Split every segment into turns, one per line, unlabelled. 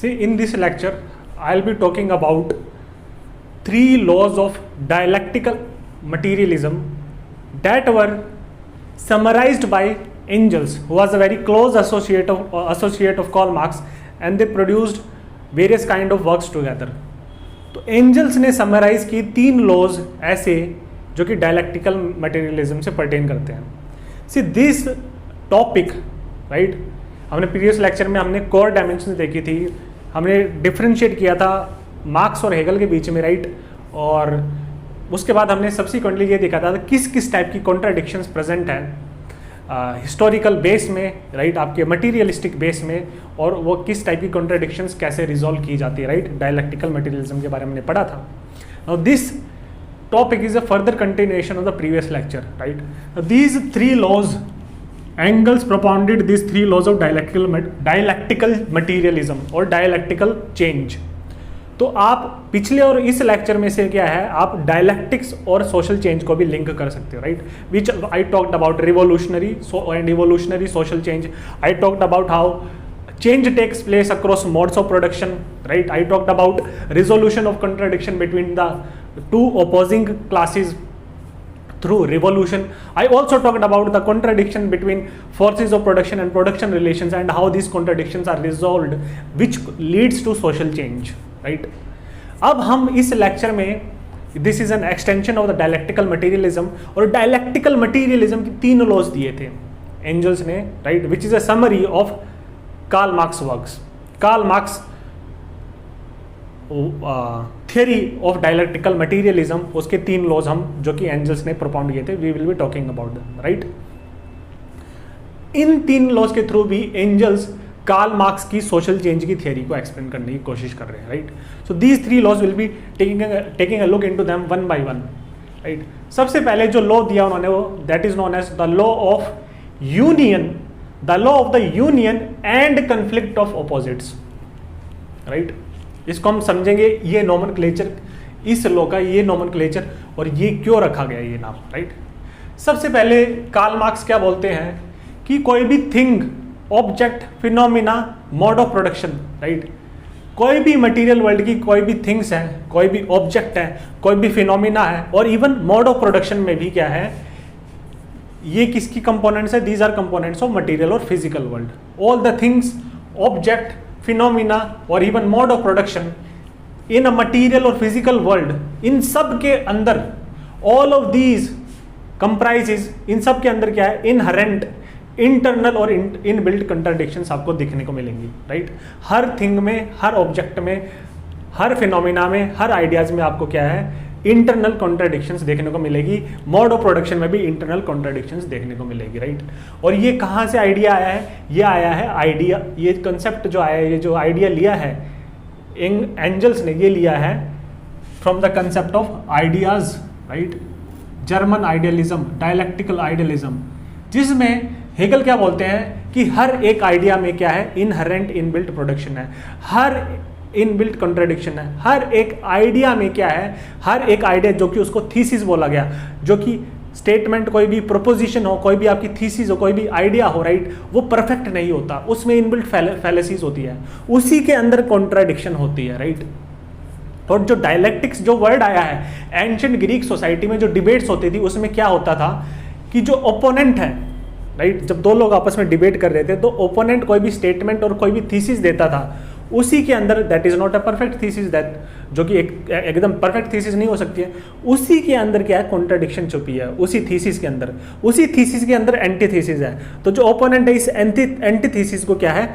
See, in this lecture, I'll be talking about 3 laws of dialectical materialism that were summarized by Engels, who was a very close associate of Karl Marx, and they produced various kind of works together. तो angels ने summarise की 3 laws ऐसे जो कि dialectical materialism से pertain करते हैं. See this topic right, हमने प्रीवियस लेक्चर में हमने कोर डायमेंशन देखी थी, हमने डिफ्रेंशिएट किया था मार्क्स और हेगल के बीच में राइट, और उसके बाद हमने सब्सिक्वेंटली ये देखा था किस किस टाइप की कॉन्ट्राडिक्शंस प्रेजेंट हैं हिस्टोरिकल बेस में राइट, आपके मटीरियलिस्टिक बेस में, और वो किस टाइप की कॉन्ट्राडिक्शंस कैसे रिजॉल्व की जाती है राइट. डायलेक्टिकल मटीरियलिज्म के बारे में हमने पढ़ा था. Now this topic is a further continuation of the previous lecture right. These 3 laws, Engels propounded these 3 laws of dialectical materialism और dialectical change. तो आप पिछले और इस लेक्चर में से क्या है, आप डायलेक्टिक्स और सोशल चेंज को भी लिंक कर सकते हो right, which I talked about revolutionary and evolutionary social change. I talked about how change takes place across modes of production right. I talked about resolution of contradiction between the 2 opposing classes through revolution. I also talked about the contradiction between forces of production and production relations and how these contradictions are resolved, which leads to social change right. अब हम इस lecture में this is an extension of the dialectical materialism, और dialectical materialism की 3 laws दिए थे Engels ने right, which is a summary of Karl Marx works. Karl Marx theory of dialectical materialism, उसके 3 लॉज हम जो कि एंजल्स ने प्रोपाउंड किए थे, we will be talking about them right. इन 3 लॉज के थ्रू भी एंजल्स कार्ल मार्क्स की सोशल चेंज की थियरी को एक्सप्लेन करने की कोशिश कर रहे हैं right. So these 3 laws will be taking a look into them one by one right. सबसे पहले जो लॉ दिया उन्होंने वो that is known as the law of union, the law of the union and conflict of opposites right. इसको हम समझेंगे, ये नोमेनक्लेचर, इस लॉ का ये नोमेनक्लेचर और ये क्यों रखा गया ये नाम राइट. सबसे पहले कार्ल मार्क्स क्या बोलते हैं कि कोई भी thing, object, phenomena, mode of production right, कोई भी मटेरियल वर्ल्ड की कोई भी थिंग्स है, कोई भी ऑब्जेक्ट है, कोई भी फिनोमिना है, और इवन मोड ऑफ प्रोडक्शन में भी क्या है, ये किसकी कंपोनेंट्स है, these are components of material और physical world. All the things, object, phenomena और even mode of production in a material और फिजिकल वर्ल्ड, इन सब के अंदर ऑल ऑफ दीज कंप्राइजेज, इन सब के अंदर क्या है, इनहेरेंट, इंटरनल और इनबिल्ट कंट्राडिक्शंस आपको दिखने को मिलेंगी राइट. हर थिंग में, हर ऑब्जेक्ट में, हर फिनोमिना में, हर आइडियाज में आपको क्या है, इंटरनल कॉन्ट्राडिक्शंस देखने को मिलेगी. मोड ऑफ प्रोडक्शन में भी इंटरनल कॉन्ट्राडिक्शंस देखने को मिलेगी राइट. और ये कहाँ से आइडिया आया है, ये आया है आइडिया, ये कंसेप्ट जो आया है, ये जो आइडिया लिया है एंजल्स ने, ये लिया है from the concept of ideas right, German idealism, dialectical idealism, जिसमें हेगल क्या बोलते हैं कि हर एक आइडिया में क्या है, इनहेरेंट इनबिल्ट प्रोडक्शन है, हर इनबिल्ट कॉन्ट्राडिक्शन है. हर एक आइडिया में क्या है, हर एक आइडिया जो कि उसको थीसिस बोला गया, जो कि स्टेटमेंट, कोई भी प्रोपोजिशन हो, कोई भी आपकी थीसिस हो, कोई भी आइडिया हो राइट, वो परफेक्ट नहीं होता, उसमें इनबिल्ट फैलेसीज होती है, उसी के अंदर कॉन्ट्राडिक्शन होती है राइट. और जो डायलेक्टिक्स जो वर्ड आया है, एंशिएंट ग्रीक सोसाइटी में जो डिबेट्स होती थी, उसमें क्या होता था कि जो ओपोनेंट है राइट, जब 2 लोग आपस में डिबेट कर रहे थे तो ओपोनेंट कोई भी स्टेटमेंट और कोई भी थीसिस देता था, उसी के अंदर that is not a perfect thesis, that जो कि एकदम परफेक्ट थीसिस नहीं हो सकती है, उसी के अंदर क्या है, कॉन्ट्राडिक्शन छुपी है उसी थीसिस के अंदर, उसी थीसिस के अंदर एंटीथीसिस है. तो जो ओपोनेंट है इस एंटीथीसिस को क्या है,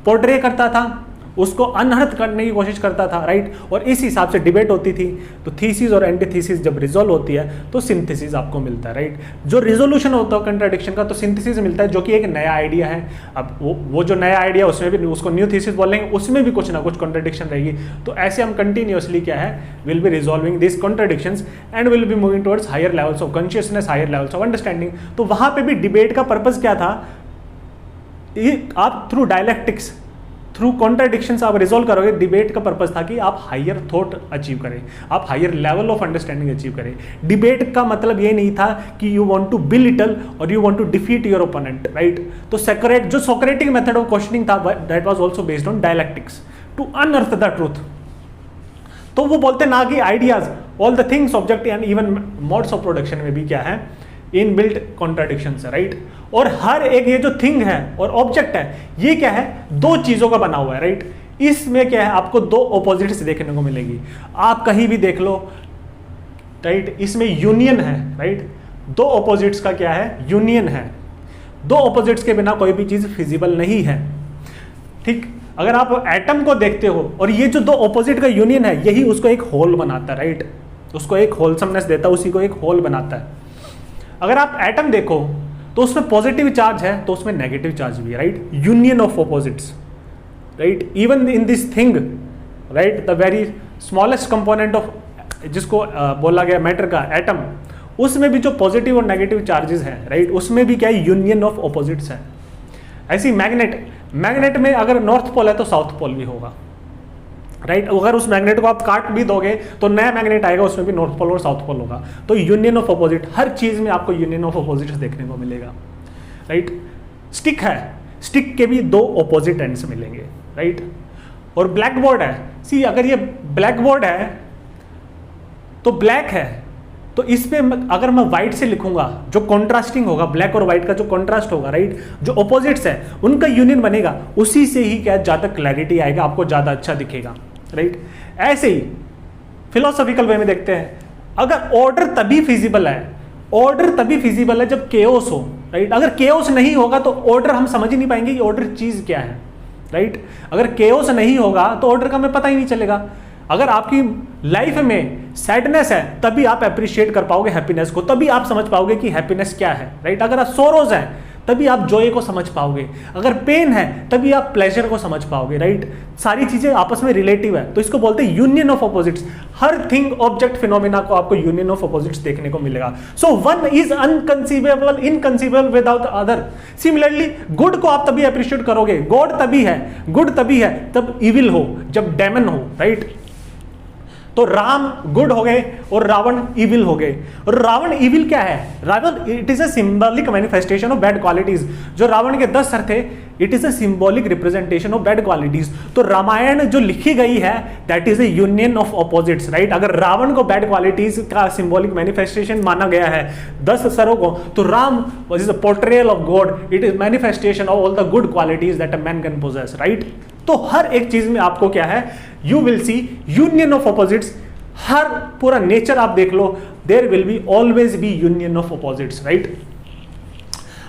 पोर्ट्रे करता था, उसको अनहर्थ करने की कोशिश करता था राइट. और इस हिसाब से डिबेट होती थी. तो थीसिस और एंटीथीसिस जब रिजोल्व होती है तो सिंथेसिस आपको मिलता है राइट. जो रिजोल्यूशन होता है कंट्राडिक्शन का, तो सिंथेसिस मिलता है, जो कि एक नया आइडिया है. अब वो जो नया आइडिया, उसमें भी उसको न्यू थीसिस बोलेंगे, उसमें भी कुछ ना कुछ कॉन्ट्राडिक्शन रहेगी. तो ऐसे हम कंटिन्यूअसली क्या है, will be resolving this contradictions and will be moving towards higher levels of consciousness, higher levels of understanding. तो वहां पे भी डिबेट का पर्पज क्या था, आप थ्रू डायलेक्टिक्स, थ्रू कॉन्ट्राडिक्शंस आप रिजोल्व करोगे। डिबेट का पर्पस था कि आप हायर थॉट अचीव करें, आप higher level of understanding achieve करें। डिबेट का मतलब ये नहीं था कि यू वांट टू बिलिटल और you want to defeat your opponent, right. तो जो सोक्रेटिक मेथड ऑफ क्वेश्चनिंग था that was also based on dialectics to unearth the truth. तो वो बोलते ना कि ideas, all the things, object and even modes of production में भी क्या है, इनबिल्ट कॉन्ट्राडिक्शंस है, राइट। और हर एक ये जो थिंग है और ऑब्जेक्ट है ये क्या है, दो चीजों का बना हुआ है, राइट। इसमें क्या है, आपको दो ऑपोजिट्स देखने को मिलेगी, आप कहीं भी देख लो, राइट। इसमें यूनियन है, राइट। दो ऑपोजिट्स का क्या है, यूनियन है। दो ऑपोजिट्स के बिना कोई भी चीज फिजिबल नहीं है, ठीक। अगर आप एटम को देखते हो और ये जो दो ऑपोजिट का यूनियन है यही उसको एक होल बनाता है, राइट। उसको एक होलसमनेस देता है, उसी को एक होल बनाता है। अगर आप एटम देखो तो उसमें पॉजिटिव चार्ज है तो उसमें नेगेटिव चार्ज भी है, right. Union of opposites, right. Even in this thing, right, the very smallest component of जिसको बोला गया मैटर का एटम, उसमें भी जो पॉजिटिव और नेगेटिव चार्जेस हैं, राइट, उसमें भी क्या है, यूनियन ऑफ ऑपोजिट्स है। ऐसी मैग्नेट में अगर नॉर्थ पोल है तो साउथ पोल भी होगा, राइट। अगर उस मैग्नेट को आप काट भी दोगे तो नया मैग्नेट आएगा, उसमें भी नॉर्थ पोल और साउथ पोल होगा। तो यूनियन ऑफ ऑपोजिट, हर चीज में आपको यूनियन ऑफ ऑपोजिट्स देखने को मिलेगा, राइट। स्टिक है, स्टिक के भी दो ऑपोजिट एंड्स मिलेंगे, राइट। और ब्लैक बोर्ड है, सी अगर ये ब्लैक बोर्ड है तो ब्लैक है, तो इसमें अगर मैं व्हाइट से लिखूंगा, जो कॉन्ट्रास्टिंग होगा, ब्लैक और व्हाइट का जो कॉन्ट्रास्ट होगा, राइट, जो ऑपोजिट्स है उनका यूनियन बनेगा, उसी से ही क्या ज्यादा क्लैरिटी आएगा, आपको ज्यादा अच्छा दिखेगा, राइट। ऐसे ही फिलोसॉफिकल वे में देखते हैं, अगर ऑर्डर तभी फिजिबल है, ऑर्डर तभी फिजिबल है जब केओस हो, राइट। अगर केओस नहीं होगा तो ऑर्डर हम समझ ही नहीं पाएंगे कि ऑर्डर चीज क्या है, राइट। अगर केओस नहीं होगा तो ऑर्डर का हमें पता ही नहीं चलेगा। अगर आपकी लाइफ में सैडनेस है तभी आप अप्रिशिएट कर पाओगे हैप्पीनेस को, तभी आप समझ पाओगे कि हैप्पीनेस क्या है, राइट। अगर आप सोरोज हैं तभी आप जॉय को समझ पाओगे, अगर पेन है तभी आप प्लेजर को समझ पाओगे, राइट। सारी चीजें आपस में रिलेटिव है, तो इसको बोलते हैं यूनियन ऑफ ऑपोजिट्स। हर थिंग ऑब्जेक्ट फिनोमिना को आपको यूनियन ऑफ ऑपोजिट्स देखने को मिलेगा। So one is unconceivable, inconceivable without other. Similarly good को आप तभी अप्रिशिएट करोगे, गॉड तभी है, गुड तभी है तब इविल हो, जब डेमन हो, राइट। तो राम गुड हो गए और रावण इविल हो गए। और रावण इविल क्या है, Ravan it is a symbolic manifestation of bad qualities. जो रावण के 10 सर थे, it is a symbolic representation of bad qualities. तो रामायण जो लिखी गई है that is a union of opposites, right. अगर रावण को बैड क्वालिटीज का सिंबॉलिक मैनिफेस्टेशन माना गया है 10 सरों को, तो Ram is a portrayal of God, it is manifestation of all the good qualities that a man can possess, right. तो हर एक चीज में आपको क्या है, you will see union of opposites. हर पूरा नेचर आप देख लो, there will be always be union of opposites, right.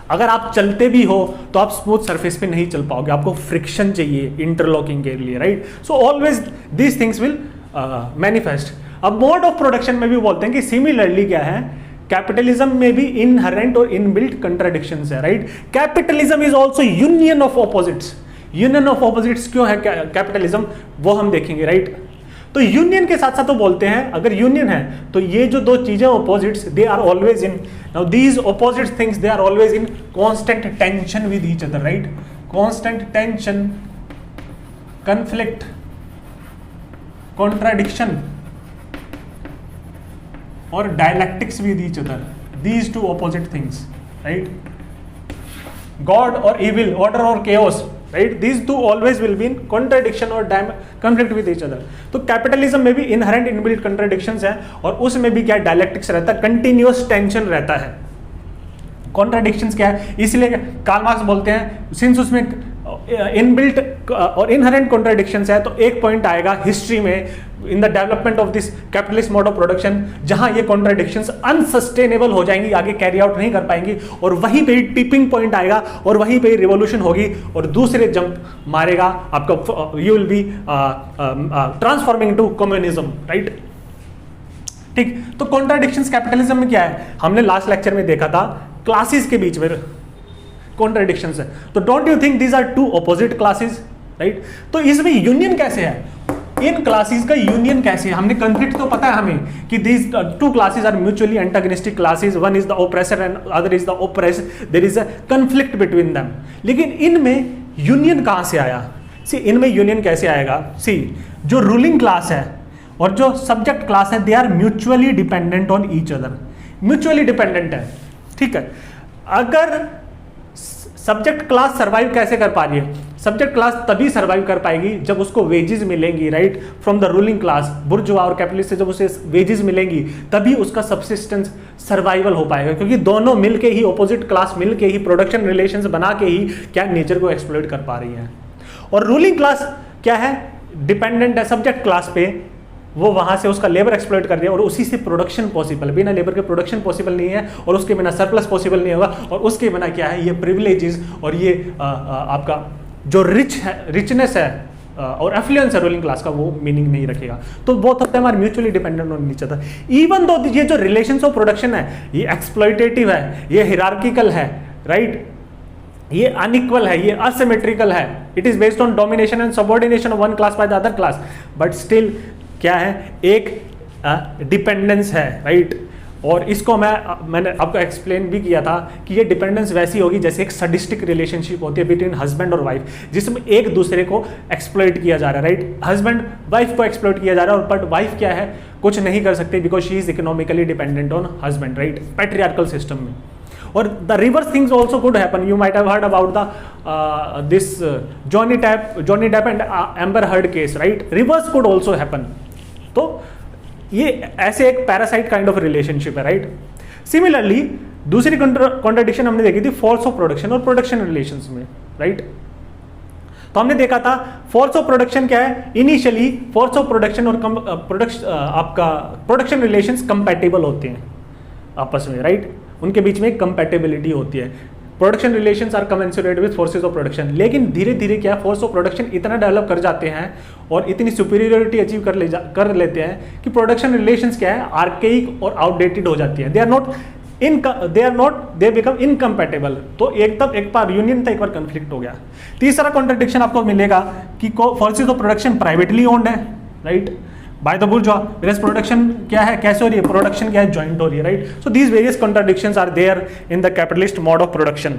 अगर आप चलते भी हो तो आप स्मूथ सरफेस पे नहीं चल पाओगे, आपको फ्रिक्शन चाहिए इंटरलॉकिंग के लिए, right. So always these things will manifest. अब मोड ऑफ प्रोडक्शन में भी बोलते हैं कि सिमिलरली क्या है, कैपिटलिज्म में भी इनहेरेंट और इनबिल्ट कंट्राडिक्शंस है, right. Capitalism is also union of opposites. Union of opposites क्यों है कैपिटलिज्म, वो हम देखेंगे, राइट। तो यूनियन के साथ साथ तो बोलते हैं अगर यूनियन है तो ये जो दो चीजें opposites, they are always in, now these opposite things they are always in constant tension with each other, right. Constant tension, conflict, contradiction और dialectics with each other, these two opposite things, right. God और evil, order और chaos, right, these two always will be in contradiction or conflict with each other. तो capitalism में भी inherent inbuilt contradictions हैं और उसमें भी क्या डायलैक्टिक्स रहता है, कंटिन्यूअस टेंशन रहता है। कॉन्ट्राडिक्शंस क्या है, इसलिए कार्ल मार्क्स बोलते हैं सिंस उसमें इनबिल्ट और इनहेरेंट कॉन्ट्राडिक्शंस है तो एक पॉइंट आएगा हिस्ट्री में in the development of this capitalist mode of production जहां ये कॉन्ट्राडिक्शंस अनसस्टेनेबल हो जाएंगी, आगे कैरी आउट नहीं कर पाएंगी, और वहीं पे टिपिंग पॉइंट आएगा और वहीं पे रिवॉल्यूशन होगी और दूसरे जंप मारेगा आपका, you will be transforming to communism, right. ठीक, तो कॉन्ट्राडिक्शंस कैपिटलिज्म में क्या है, हमने लास्ट लेक्चर में देखा था क्लासेस के बीच में कॉन्ट्राडिक्शंस है। तो don't you think these are two opposite classes, right. तो इसमें यूनियन कैसे है, इन क्लासेस का यूनियन कैसे है, हमने कंफ्लिक्ट तो पता है हमें कि these two classes are mutually antagonistic classes, one is the oppressor and other is the oppressed, there is a conflict between them. लेकिन इनमें यूनियन कहां से आया, सी इनमें यूनियन कैसे आएगा, सी जो रूलिंग क्लास है और जो सब्जेक्ट क्लास है they are mutually dependent on each other, mutually dependent है, ठीक है। अगर सब्जेक्ट क्लास सर्वाइव कैसे कर पा रही है, सब्जेक्ट क्लास तभी सर्वाइव कर पाएगी जब उसको वेजेस मिलेंगी, right, from the ruling class, bourgeois और कैपिटलिस्ट से जब उसे वेजेस मिलेंगी तभी उसका सब्सिस्टेंस सर्वाइवल हो पाएगा, क्योंकि दोनों मिलके ही, ऑपोजिट क्लास मिलके ही, प्रोडक्शन रिलेशंस बना के ही क्या नेचर को एक्सप्लॉइट कर पा रही है। और रूलिंग क्लास क्या है, डिपेंडेंट है सब्जेक्ट क्लास पे, वो वहां से उसका लेबर एक्सप्लॉइट कर रही है और उसी से प्रोडक्शन पॉसिबल, बिना लेबर के प्रोडक्शन पॉसिबल नहीं है और उसके बिना सरप्लस पॉसिबल नहीं होगा, और उसके बिना क्या है, ये प्रिविलेजेस और ये आपका जो रिचनेस है और एफ्लुएंस है रूलिंग क्लास का, वो मीनिंग नहीं रखेगा। तो both of them are mutually dependent on each other. Even though ये जो रिलेशंस ऑफ प्रोडक्शन है ये एक्सप्लॉइटेटिव है, ये हिरार्किकल है, राइट, ये अनइक्वल है, ये असिमेट्रिकल है, it is based on domination and subordination of one class by the other class, but still क्या है, एक डिपेंडेंस है, राइट। और इसको मैंने आपको एक्सप्लेन भी किया था कि ये डिपेंडेंस वैसी होगी जैसे एक सडिस्टिक रिलेशनशिप होती है बिटवीन हस्बैंड और वाइफ, जिसमें एक दूसरे को एक्सप्लॉइट किया जा रहा है, राइट। हस्बैंड वाइफ को एक्सप्लॉइट किया जा रहा है, और बट वाइफ क्या है, कुछ नहीं कर सकती because she is economically dependent on husband, right, patriarchal system में। और the reverse things also could happen, you might have heard about the this Johnny Depp and Amber Heard case, right, reverse could also happen. तो ये ऐसे एक parasite kind of relationship है, right. Similarly दूसरी contradiction हमने देखी थी force of production और प्रोडक्शन रिलेशंस में, राइट। तो हमने देखा था फोर्स ऑफ प्रोडक्शन क्या है, इनिशियली फोर्स ऑफ प्रोडक्शन और आपका प्रोडक्शन रिलेशंस कंपैटिबल होते हैं आपस में, राइट, उनके बीच में कंपैटिबिलिटी होती है। Production relations are commensurate with forces of production, लेकिन धीरे धीरे क्या फोर्स ऑफ प्रोडक्शन इतना डेवलप कर जाते हैं और इतनी सुपीरियरिटी अचीव कर लेते हैं कि प्रोडक्शन रिलेशंस क्या है, आर्केइक और आउटडेटेड हो जाती है, दे बिकम इनकम्पैटिबल। तो एक बार यूनियन था, एक बार कंफ्लिक्ट हो गया। तीसरा कॉन्ट्रडिक्शन आपको मिलेगा कि forces of production privately owned है, right, by the bourgeois, whereas production क्या है, कैसे हो रही है, प्रोडक्शन क्या है, जॉइंट हो रही है, right. So these various contradictions are there in the capitalist mode of production.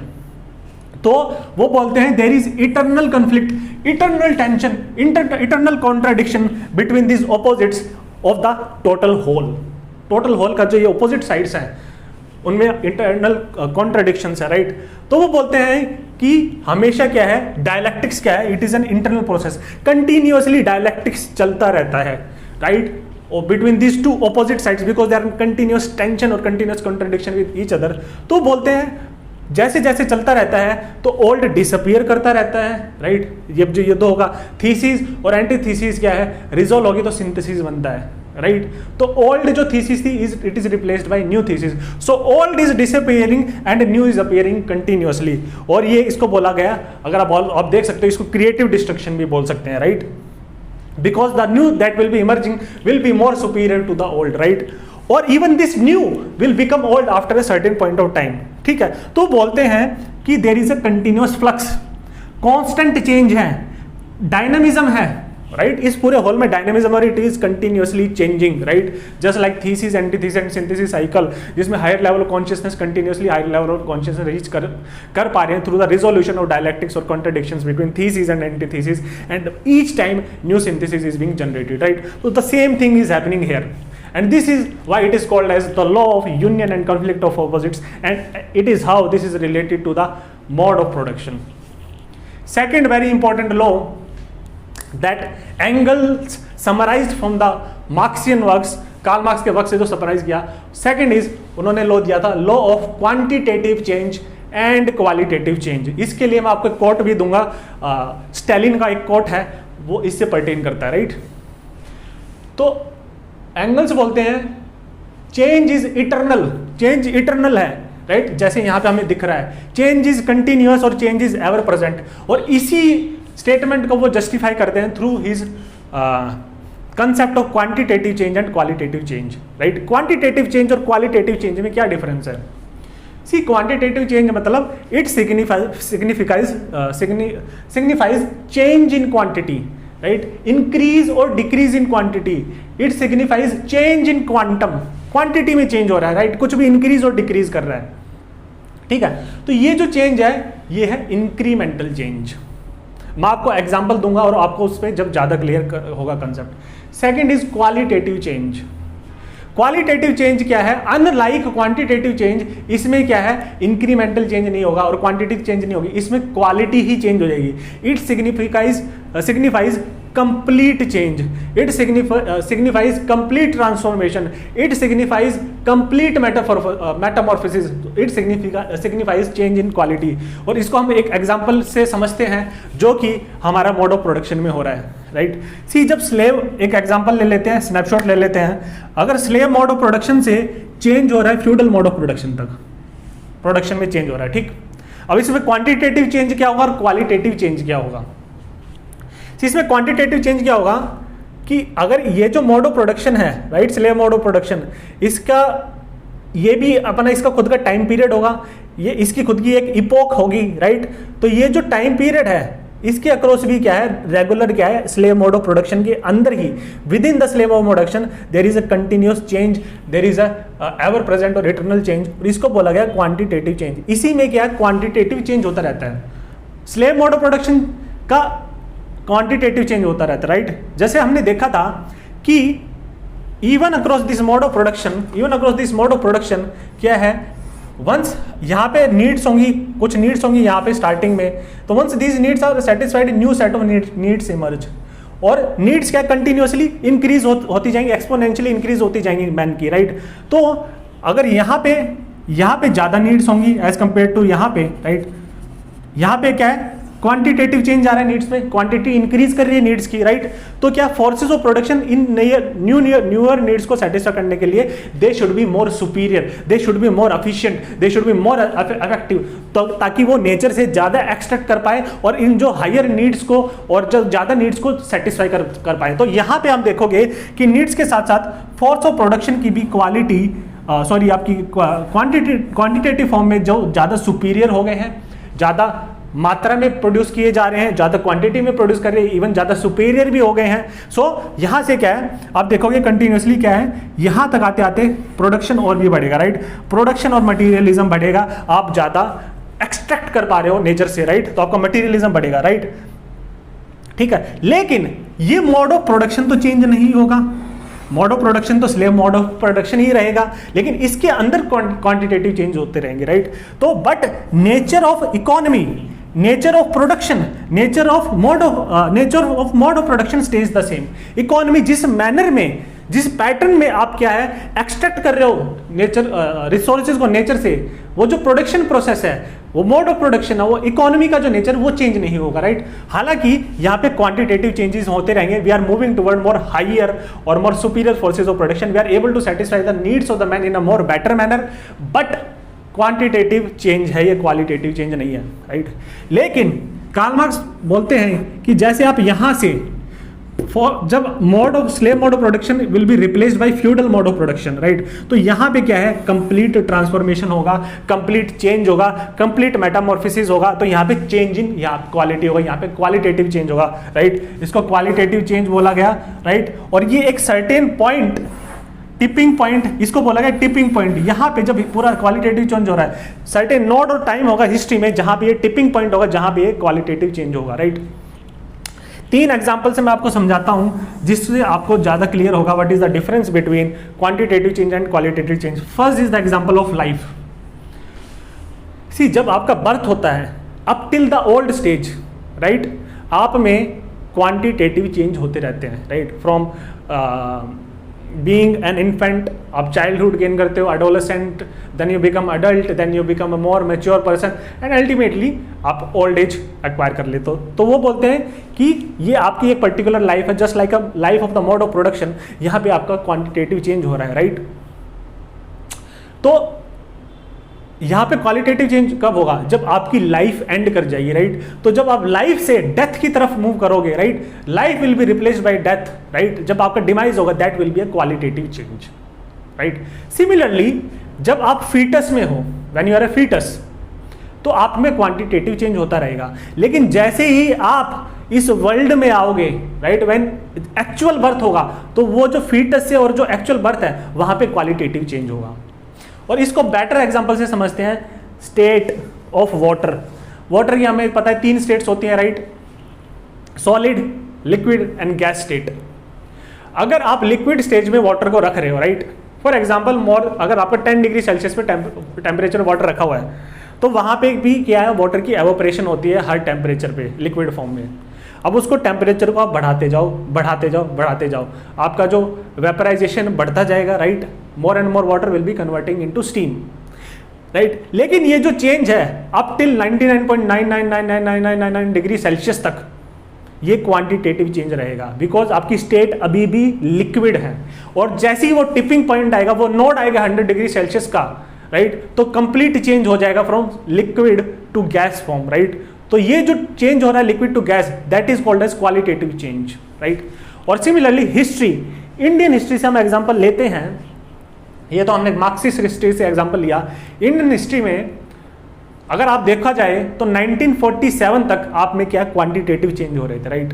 तो वो बोलते हैं there is eternal conflict, eternal tension, eternal contradiction between this opposites of the total whole. Total whole का जो ये ऑपोजिट साइड्स हैं उनमें internal contradictions है, राइट। तो वो बोलते हैं कि हमेशा क्या है, डायलैक्टिक्स क्या है, it is an internal process, continuously dialectics चलता रहता है, राइट, और between this two opposite sides because they are continuous tension और continuous contradiction with each other. तो बोलते हैं जैसे जैसे चलता रहता है तो ओल्ड डिसअपियर करता रहता है, राइट। ये जो युद्ध होगा, थीसिस और एंटीथीसिस क्या है, रिजोल्व होगी तो सिंथेसिस बनता है, राइट। तो ओल्ड जो थीसिस थी it is replaced by new thesis, so old is disappearing and new is appearing continuously. और ये इसको बोला गया, अगर आप देख सकते हो, इसको क्रिएटिव डिस्ट्रक्शन भी बोल सकते हैं, right, because the new that will be emerging will be more superior to the old, right, or even this new will become old after a certain point of time, ठीक है। तो बोलते हैं कि there is a continuous flux, constant change है, dynamism है, right, इस पूरे होल में डायनामिज्म और it is continuously changing, right, just like thesis, antithesis and synthesis cycle, जिसमें higher level of consciousness continuously higher level of consciousness reach कर पा रहे हैं through the resolution of dialectics और contradictions between thesis and antithesis, and each time new synthesis is being generated, right. तो the same thing is happening here, and this is why it is called as the law of union and conflict of opposites, and it is how this is related to the mode of production. Second very important law that Engels summarized from the Marxian works, Karl Marx के work से जो summarise किया, second is उन्होंने law दिया था, law of quantitative change and qualitative change. इसके लिए मैं आपको कोट भी दूंगा, स्टैलिन का एक कोट है वो इससे पर्टेन करता है, राइट। तो एंगल्स बोलते हैं change is eternal, change eternal है, राइट, जैसे यहां पे हमें दिख रहा है चेंज इज कंटिन्यूअस और चेंज इज एवर प्रेजेंट, और इसी स्टेटमेंट को वो जस्टिफाई करते हैं through his concept of quantitative change and qualitative change, right. Quantitative change और क्वालिटेटिव चेंज में क्या डिफरेंस है? सी क्वांटिटेटिव चेंज मतलब it signifies change in quantity, right, increase और decrease in quantity. It signifies change in quantum, quantity में change हो रहा है, राइट, कुछ भी इंक्रीज और डिक्रीज कर रहा है, ठीक है। तो ये जो चेंज है ये है इंक्रीमेंटल चेंज, मैं आपको एग्जांपल दूंगा और आपको उस पर जब ज़्यादा क्लियर होगा concept. Second is qualitative change. Qualitative change क्या है? अनलाइक क्वांटिटेटिव चेंज, इसमें क्या है, इंक्रीमेंटल चेंज नहीं होगा और क्वांटिटेटिव चेंज नहीं होगी, इसमें क्वालिटी ही चेंज हो जाएगी। It signifies complete change, it signifies complete transformation, it signifies complete Metamorphosis, it signifies change in quality. और इसको हम एक एग्जांपल से समझते हैं जो कि हमारा मोड ऑफ प्रोडक्शन में हो रहा है, राइट। सी जब स्लेव, एक एग्जांपल ले लेते हैं, स्नैपशॉट ले लेते हैं, अगर स्लेव मोड ऑफ प्रोडक्शन से चेंज हो रहा है फ्यूडल मोड ऑफ प्रोडक्शन तक, प्रोडक्शन में चेंज हो रहा है, ठीक। अब इसमें क्वांटिटेटिव चेंज क्या होगा और क्वालिटेटिव चेंज क्या होगा? इसमें क्वांटिटेटिव चेंज क्या होगा कि अगर ये जो मोड ऑफ प्रोडक्शन है, right, slave mode of production, इसका ये भी अपना इसका खुद का टाइम पीरियड होगा, ये इसकी खुद की एक इपोक होगी, राइट। तो ये जो टाइम पीरियड है इसके अक्रॉस भी क्या है, रेगुलर क्या है, स्लेव मोड ऑफ प्रोडक्शन के अंदर ही within the slave of production there is a continuous change, there is a ever present और इटर्नल चेंज, और इसको बोला गया क्वांटिटेटिव चेंज। इसी में क्या है, क्वांटिटेटिव चेंज होता रहता है। स्लेव मोड ऑफ प्रोडक्शन का क्वांटिटेटिव चेंज होता रहता है, राइट। जैसे हमने देखा था कि even across this mode of production क्या है, वंस यहाँ पे नीड्स होंगी, कुछ नीड्स होंगी यहाँ पे स्टार्टिंग में, तो once these needs are satisfied new set of needs emerge, और नीड्स क्या कंटिन्यूअसली इंक्रीज होती जाएंगी, एक्सपोनेंशियली इंक्रीज होती जाएंगी मैन की, राइट। तो अगर यहाँ पे ज़्यादा नीड्स होंगी एज कंपेयर टू यहाँ पे, राइट, यहाँ पे क्या है, क्वांटिटेटिव चेंज आ रहा है नीड्स में, क्वांटिटी इंक्रीज कर रही है नीड्स की, राइट। तो क्या forces of production in newer needs को सेटिस्फाई करने के लिए they should be more superior, they should be more efficient, they should be more effective, तो ताकि वो नेचर से ज्यादा एक्सट्रैक्ट कर पाए और इन जो हायर नीड्स को और जो ज्यादा नीड्स को सेटिस्फाई कर पाए। तो यहाँ पे आप देखोगे कि नीड्स के साथ साथ फोर्स ऑफ प्रोडक्शन की भी क्वालिटी आपकी क्वांटिटेटिव फॉर्म में जो ज्यादा सुपीरियर हो गए हैं, ज्यादा मात्रा में प्रोड्यूस किए जा रहे हैं, ज्यादा क्वांटिटी में प्रोड्यूस कर रहे हैं, इवन ज्यादा सुपीरियर भी हो गए हैं। सो यहां से क्या है, आप देखोगे कंटिन्यूअसली क्या है, यहां तक आते आते प्रोडक्शन और भी बढ़ेगा, राइट। प्रोडक्शन और मटेरियलिज्म बढ़ेगा, आप ज्यादा एक्सट्रैक्ट कर पा रहे हो नेचर से, राइट, तो आपका मटेरियलिज्म बढ़ेगा, राइट, ठीक है। लेकिन ये मोड ऑफ प्रोडक्शन तो चेंज नहीं होगा, मोड ऑफ प्रोडक्शन तो स्लेव मोड ऑफ प्रोडक्शन ही रहेगा, लेकिन इसके अंदर क्वांटिटेटिव चेंज होते रहेंगे, राइट। तो but nature of economy, nature of production, nature of mode of production stage the same. Economy जिस मैनर में, जिस पैटर्न में आप क्या है एक्सट्रैक्ट कर रहे हो नेचर रिसोर्सेज को नेचर से, वो जो प्रोडक्शन प्रोसेस है, वो मोड ऑफ प्रोडक्शन है, वो इकोनॉमी का जो नेचर वो चेंज नहीं होगा, राइट। हालांकि यहाँ पे क्वांटिटेटिव चेंजेस होते रहेंगे, we are moving toward more higher और more superior forces of production, we are able to satisfy the needs of the man in a more better manner, but quantitative change है, ये qualitative change नहीं है, right. लेकिन Karl Marx बोलते हैं कि जैसे आप यहां से जब slave mode of production will be replaced bye feudal mode of production, right, तो यहां पे क्या है, कंप्लीट ट्रांसफॉर्मेशन होगा, कंप्लीट चेंज होगा, कंप्लीट मेटामॉर्फोसिस होगा। तो यहां पे चेंज इन क्वालिटी होगा, यहां पे क्वालिटेटिव चेंज होगा, राइट। इसको क्वालिटेटिव चेंज बोला गया, राइट। और ये एक सर्टेन पॉइंट, टिपिंग पॉइंट, इसको बोला गया टिपिंग पॉइंट। यहां पे जब पूरा क्वालिटेटिव चेंज हो रहा है, सर्टेन नोड और टाइम होगा हिस्ट्री में जहां पे ये टिपिंग पॉइंट होगा, जहां पे ये क्वालिटेटिव चेंज होगा, राइट। 3 एग्जांपल से मैं आपको समझाता हूं जिससे आपको ज्यादा क्लियर होगा what is the difference between quantitative change and qualitative change. First is the example of life. See जब आपका बर्थ होता है up till the old stage, right, आप में क्वांटिटेटिव चेंज होते रहते हैं, right. From being an infant, आप चाइल्डहुड गेन करते हो, adolescent, then you become adult, then you become a more mature person and ultimately आप ओल्ड एज एक्वायर कर लेते हो। तो वो बोलते हैं कि ये आपकी एक पर्टिकुलर लाइफ है, just like a life of the mode of production. यहाँ पे आपका क्वांटिटेटिव चेंज हो रहा है, राइट। तो यहाँ पे क्वालिटेटिव चेंज कब होगा, जब आपकी लाइफ एंड कर जाएगी, राइट। तो जब आप लाइफ से डेथ की तरफ मूव करोगे, right, life will be replaced by death, right. जब आपका डिमाइज होगा that will be a qualitative change, right. Similarly जब आप फीटस में हो, when you are a foetus, तो आप में क्वांटिटेटिव चेंज होता रहेगा। लेकिन जैसे ही आप इस वर्ल्ड में आओगे, राइट, व्हेन एक्चुअल बर्थ होगा, तो वो जो फीटस से और जो एक्चुअल बर्थ है वहां पे क्वालिटेटिव चेंज होगा। और इसको बेटर एग्जांपल से समझते हैं, स्टेट ऑफ वाटर। वाटर की हमें पता है 3 स्टेट्स होती हैं, right. Solid, liquid and gas state. अगर आप लिक्विड स्टेज में वाटर को रख रहे हो, राइट, फॉर एग्जाम्पल अगर आपका 10 डिग्री सेल्सियस पे टेम्परेचर वाटर रखा हुआ है, तो वहाँ पे भी क्या है, वाटर की एवोपरेशन होती है हर टेम्परेचर पे लिक्विड फॉर्म में। अब उसको टेम्परेचर को आप बढ़ाते जाओ बढ़ाते जाओ बढ़ाते जाओ, आपका जो वेपराइजेशन बढ़ता जाएगा, right, more and more water will be converting into steam, right. लेकिन ये जो चेंज है अप टिल 99.999999 डिग्री सेल्सियस तक, ये क्वांटिटेटिव चेंज रहेगा, बिकॉज आपकी स्टेट अभी भी लिक्विड है। और जैसे ही वो टिपिंग पॉइंट आएगा, वो नोड आएगा 100 डिग्री सेल्सियस का, राइट, तो कंप्लीट चेंज हो जाएगा from liquid to gas form, right. तो ये जो चेंज हो रहा है liquid to gas, that is called as qualitative change, right. और सिमिलरली हिस्ट्री, इंडियन हिस्ट्री से हम एग्जांपल लेते हैं, ये तो हमने मार्क्सिस्ट हिस्ट्री से एग्जांपल लिया। इंडियन हिस्ट्री में अगर आप देखा जाए तो 1947 तक आप में क्या क्वांटिटेटिव चेंज हो रहे थे, right.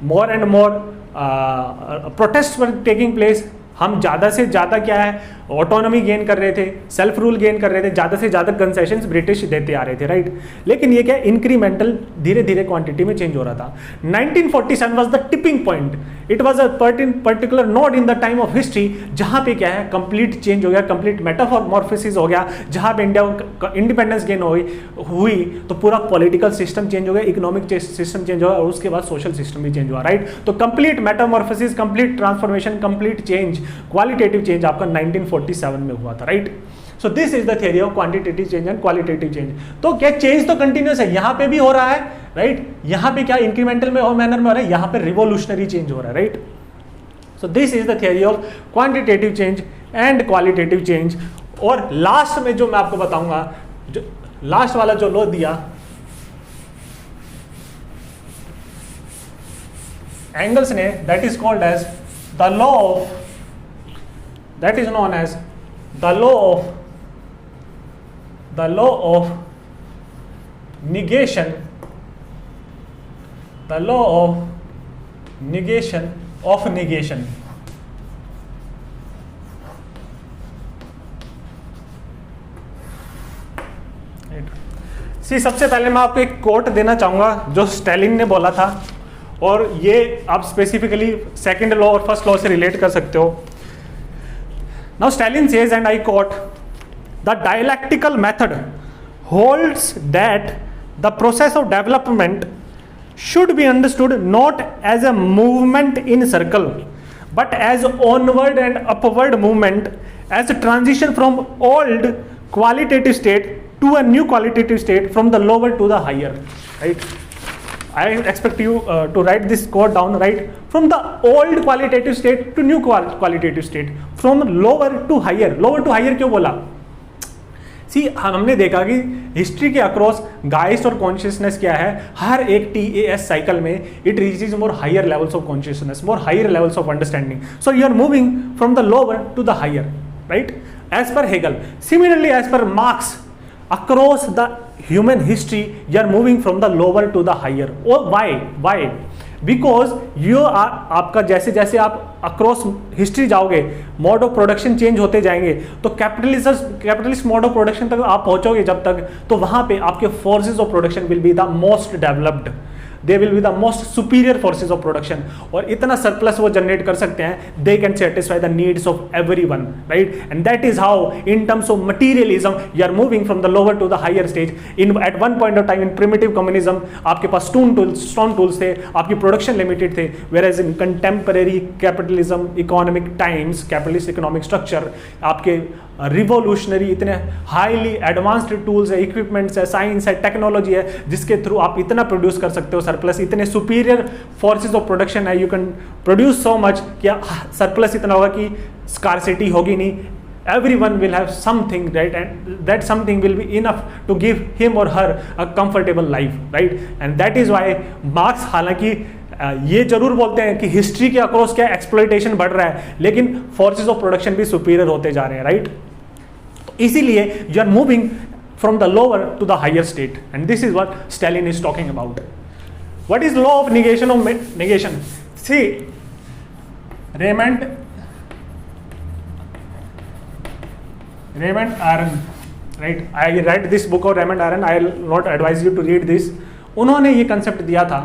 More and more protest were taking place, हम ज़्यादा से ज़्यादा क्या है, ऑटोनॉमी गेन कर रहे थे, सेल्फ रूल गेन कर रहे थे, ज़्यादा से ज़्यादा कंसेशंस ब्रिटिश देते आ रहे थे, राइट। लेकिन ये क्या इंक्रीमेंटल धीरे धीरे क्वांटिटी में चेंज हो रहा था। 1947 was the tipping point, it was a particular node in the time of history, जहाँ पे क्या है कंप्लीट चेंज हो गया, कंप्लीट मेटामॉर्फोसिस हो गया, जहाँ पे इंडिया इंडिपेंडेंस गेन हुई तो पूरा पॉलिटिकल सिस्टम चेंज हो गया, इकोनॉमिक सिस्टम चेंज हुआ और उसके बाद सोशल सिस्टम भी चेंज हुआ, राइट। तो complete Metamorphosis, complete transformation, complete change, qualitative change आपका 1947 में हुआ था, right. So this is the theory of quantitative change and qualitative change. तो क्या चेंज तो कंटिन्यूस है, यहाँ पे भी हो रहा है, राइट। यहाँ पे क्या इंक्रीमेंटल में और मैनर में हो रहा है, यहाँ पे रिवोल्यूशनरी चेंज हो रहा है, right. So this is the theory of quantitative change and qualitative change. और लास्ट में जो मैं आपको बताऊंगा, जो लास्ट वाला जो लॉ दिया एंगल्स ने, that is called as the law of, that is known as the law of negation, the law of negation of negation। सी सबसे पहले मैं आपको एक कोट देना चाहूंगा जो स्टालिन ने बोला था, और ये आप स्पेसिफिकली सेकंड लॉ और फर्स्ट लॉ से रिलेट कर सकते हो। Now Stalin says, and I quote, the dialectical method holds that the process of development should be understood not as a movement in circle, but as onward and upward movement, as a transition from old qualitative state to a new qualitative state, from the lower to the higher, right? I expect you to write this quote down, right? From the old qualitative state to new qualitative state, from lower to higher। lower to higher क्यों बोला? सी हमने देखा कि history के across Geist और consciousness क्या है, हर एक TAS साइकिल में it reaches more higher levels of consciousness, more higher levels of understanding. So you are moving from the lower to the higher, right, as per Hegel. Similarly as per Marx, across the human history you are moving from the lower to the higher। or why because you are, आपका जैसे जैसे आप across history जाओगे, mode of production change होते जाएंगे, तो capitalist mode of production तक आप पहुंचोगे जब तक, तो वहां पे आपके forces of production will be the most developed, they will be the most superior forces of production, और इतना सरप्लस वो जनरेट कर सकते हैं, they can satisfy the needs of everyone, right. And that is how in terms of materialism you are moving from the lower to the higher stage. In at one point of time in primitive communism आपके पास stone tools थे, आपकी production limited थे, whereas in contemporary capitalism economic times, capitalist economic structure, आपके revolutionary इतने highly advanced tools है, equipments है, science है, टेक्नोलॉजी है, जिसके थ्रू आप इतना प्रोड्यूस कर सकते हो सरप्लस, इतने सुपीरियर फोर्सेज ऑफ प्रोडक्शन है, you can produce so much कि सरप्लस इतना होगा कि स्कार्सिटी होगी नहीं, everyone will have something, right, and that something will be enough to give him or her a comfortable life, right। and that is why Marx हालांकि ये जरूर बोलते हैं कि हिस्ट्री के अक्रॉस क्या एक्सप्लॉइटेशन बढ़ रहा है, लेकिन फोर्सेज ऑफ प्रोडक्शन भी सुपीरियर होते जा रहे हैं, राइट। तो इसीलिए you are moving from the lower to the higher state, and this is what Stalin is talking about. What is law of negation of negation? See Raymond Aron, right? I read this book of Raymond Aron. I will not advise you to read this. उन्होंने ये concept दिया था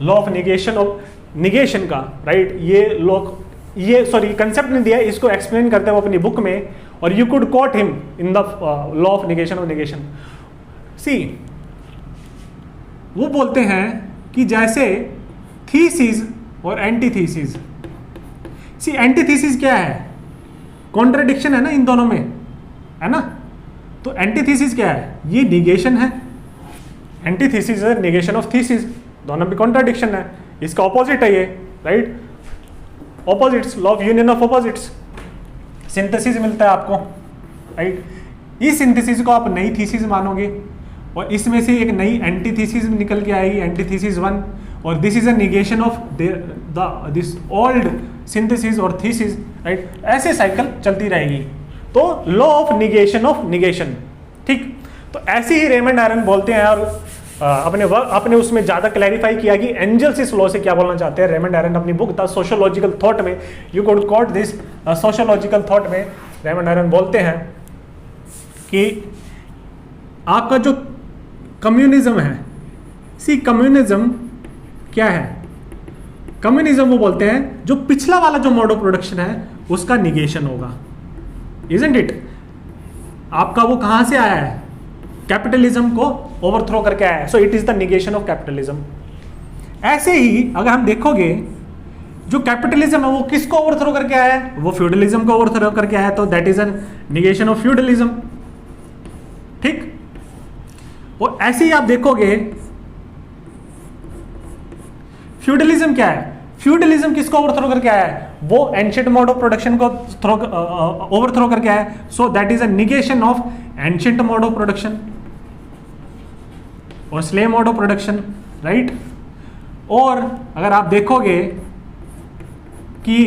law of negation का, right, ये concept नहीं दिया, इसको explain करते हैं वो अपनी बुक में, और you could quote him in the law of negation. See, वो बोलते हैं कि जैसे थीसिस और एंटीथीसिस, सी एंटीथीसिस क्या है, कॉन्ट्रडिक्शन है ना इन दोनों में, है ना, तो एंटीथीसिस क्या है, ये निगेशन है, एंटीथीसिस है निगेशन ऑफ थीसिस, दोनों में कॉन्ट्रडिक्शन है, इसका ऑपोजिट है ये, right, opposites, law of union of opposites, synthesis मिलता है आपको, राइट, इस सिंथेसिस को आप नई थीसिस मानोगे और इसमें से एक नई एंटीथीसिस निकल के आएगी, एंटीथीसिस 1, और this is a negation of this old synthesis और थीसिस, राइट, ऐसे साइकिल चलती रहेगी। तो लॉ ऑफ निगेशन, ठीक, तो ऐसे ही रेमंड आयरन बोलते हैं, और अपने उसमें ज्यादा क्लैरिफाई किया कि एंजल्स इस लॉ से क्या बोलना चाहते हैं। रेमंड आयरन अपनी बुक द सोशियोलॉजिकल थॉट में, you could quote this, sociological thought में रेमंड आयरन बोलते हैं कि आपका जो कम्युनिज्म है, सी कम्युनिज्म क्या है, कम्युनिज्म वो बोलते हैं जो पिछला वाला जो मोड ऑफ प्रोडक्शन है उसका निगेशन होगा, इजंट इट, आपका वो कहां से आया है, कैपिटलिज्म को ओवरथ्रो करके आया है, so it is the negation of capitalism. ऐसे ही अगर हम देखोगे जो कैपिटलिज्म है वो किसको ओवरथ्रो करके आया है, वो फ्यूडलिज्म को ओवरथ्रो करके आया है, तो that is a negation of feudalism, ठीक। और ऐसे ही आप देखोगे फ्यूडलिज्म क्या है, फ्यूडलिज्म किसको ओवरथ्रो करके आया है, वो एंशिएंट मोड ऑफ प्रोडक्शन को ओवरथ्रो करके आया है, so that is a negation of ancient mode of production और slave mode of production, right. और अगर आप देखोगे कि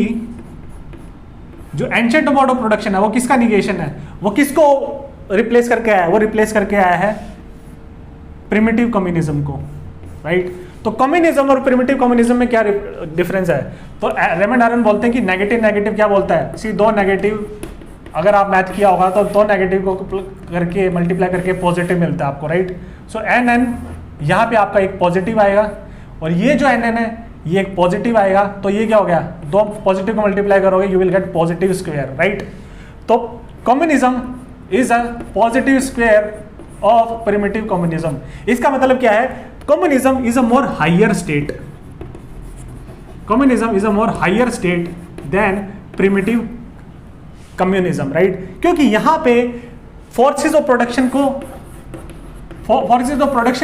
जो एंशिएंट मोड ऑफ प्रोडक्शन है वो किसका निगेशन है, वो किसको रिप्लेस करके आया है, वो रिप्लेस करके आया है प्रिमिटिव कम्युनिज्म को, राइट। तो कम्युनिज्म और प्रिमिटिव कम्युनिज्म में क्या डिफरेंस है, तो रेमंड आयरन बोलते हैं कि नेगेटिव क्या बोलता है, सी दो नेगेटिव, अगर आप मैथ किया होगा तो दो नेगेटिव को करके मल्टीप्लाई करके पॉजिटिव मिलता है आपको, राइट। सो एन यहाँ पे आपका एक पॉजिटिव आएगा और ये जो एन है ये एक पॉजिटिव आएगा, तो ये क्या हो गया, दो पॉजिटिव को मल्टीप्लाई करोगे you will get positive square, right. तो communism is a positive square of primitive communism. इसका मतलब क्या है, communism is a more higher state, communism is a more higher state then primitive communism, right. क्योंकि यहां पे forces of production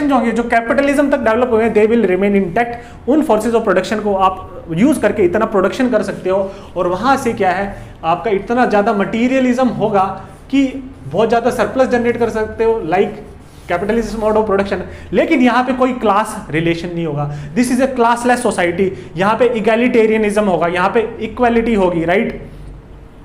जो होंगे जो कैपिटलिज्म तक डेवलप हुए दे विल रिमेन इंटैक्ट, उन फोर्सेस ऑफ प्रोडक्शन को आप यूज करके इतना प्रोडक्शन कर सकते हो, और वहां से क्या है आपका इतना ज्यादा मटीरियलिज्म होगा कि बहुत ज्यादा सरप्लस जनरेट कर सकते हो, like capitalism mode of production. लेकिन यहाँ पे कोई क्लास रिलेशन नहीं होगा, this is a classless society, यहाँ पे इगैलिटेरियनिज्म होगा, यहाँ पे इक्वालिटी होगी, राइट।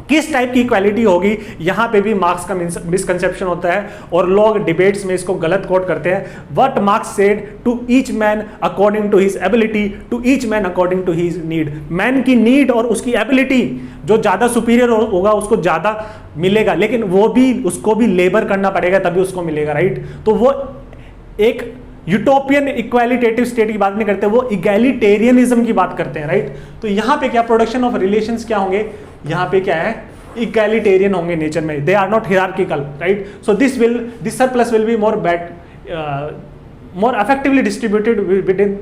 किस टाइप की इक्वालिटी होगी, यहाँ पे भी मार्क्स का मिसकंसेप्शन होता है और लोग डिबेट्स में इसको गलत कोट करते हैं। What Marx said, to each man according to his ability, to each man according to his need. Man की नीड और उसकी एबिलिटी, जो ज्यादा सुपीरियर होगा उसको ज्यादा मिलेगा, लेकिन वो भी उसको भी लेबर करना पड़ेगा तभी उसको मिलेगा, राइट। तो वो एक यूटोपियन इक्वालिटेटिव स्टेट की बात नहीं करते, वो इगैलिटेरियनिज्म की बात करते हैं, राइट। तो यहाँ पे क्या प्रोडक्शन ऑफ रिलेशंस क्या होंगे, यहाँ पे क्या है इक्वालिटेरियन होंगे नेचर में, they are not hierarchical, right. So this surplus will be more effectively distributed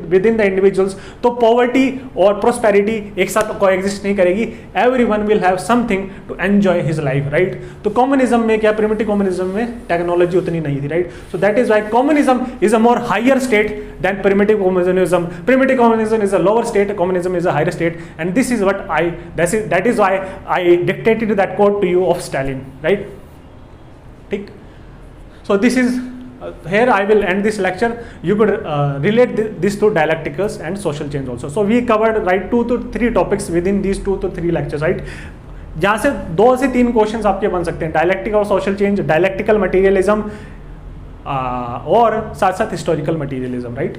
within the individuals. तो पॉवर्टी और प्रोस्पेरिटी एक साथ कोएग्जिस्ट नहीं करेगी, everyone will have something to enjoy his life, right. तो कम्युनिज्म में क्या, प्रिमिटिव कम्युनिज्म में टेक्नोलॉजी उतनी नहीं थी, right. So that is why communism is a more higher state then primitive communism. Primitive communism is a lower state, communism is a higher state, and this is what that is why I dictated that quote to you of Stalin, right? ठीक. So this is here I will end this lecture. You could relate this to dialecticals and social change also. So we covered, right, 2 to 3 topics within these 2 to 3 lectures, right? जहाँ से 2 से 3 questions आपके बन सकते हैं, dialectic और social change, dialectical materialism और साथ साथ हिस्टोरिकल मटीरियलिज्म, राइट।